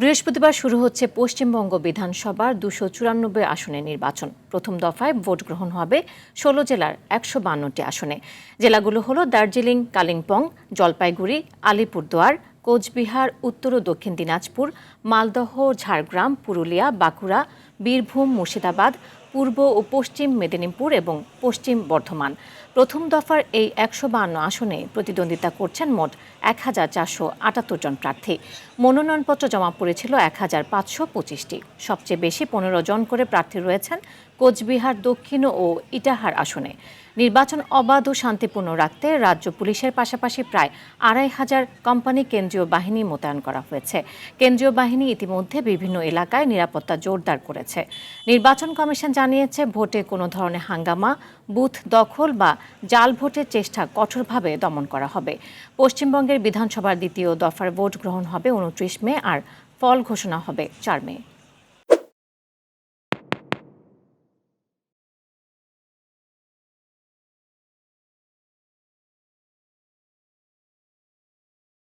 বৃহস্পতিবার শুরু হচ্ছে পশ্চিমবঙ্গ বিধানসভার ২৯৪ আসনের নির্বাচন। প্রথম দফায় ভোট গ্রহণ হবে ১৬ জেলার ১৫২টি আসনে। জেলাগুলো হলো দার্জিলিং, কালিম্পং, জলপাইগুড়ি, আলিপুরদুয়ার, কোচবিহার, উত্তর ও দক্ষিণ দিনাজপুর, মালদহ, ঝাড়গ্রাম, পুরুলিয়া, বাঁকুড়া, বীরভূম, মুর্শিদাবাদ, পূর্ব ও পশ্চিম মেদিনীপুর এবং পশ্চিম বর্ধমান। প্রথম দফার এই ১৫২ আসনে প্রতিদ্বন্দ্বিতা করছেন মোট ১,৪৭৮ জন প্রার্থী। মনোনয়নপত্র জমা পড়েছিল ১,৫২৫টি। সবচেয়ে বেশি ১৫ জন করে প্রার্থী রয়েছেন কোচবিহার দক্ষিণ ও ইটাহার আসনে। নির্বাচন অবাধ ও শান্তিপূর্ণ রাখতে রাজ্য পুলিশের পাশাপাশি প্রায় ২,৫০০ কোম্পানি কেন্দ্রীয় বাহিনী মোতায়েন করা হয়েছে। কেন্দ্রীয় বাহিনী ইতিমধ্যে বিভিন্ন এলাকায় নিরাপত্তা জোরদার করেছে। নির্বাচন কমিশন জানিয়েছে, ভোটে কোনো ধরনের হাঙ্গামা, বুথ দখল বা জাল ভোটের চেষ্টা কঠোরভাবে দমন করা হবে। পশ্চিমবঙ্গের বিধানসভার দ্বিতীয় দফার ভোট গ্রহণ হবে ২৯ মে আর ফল ঘোষণা হবে ৪ মে।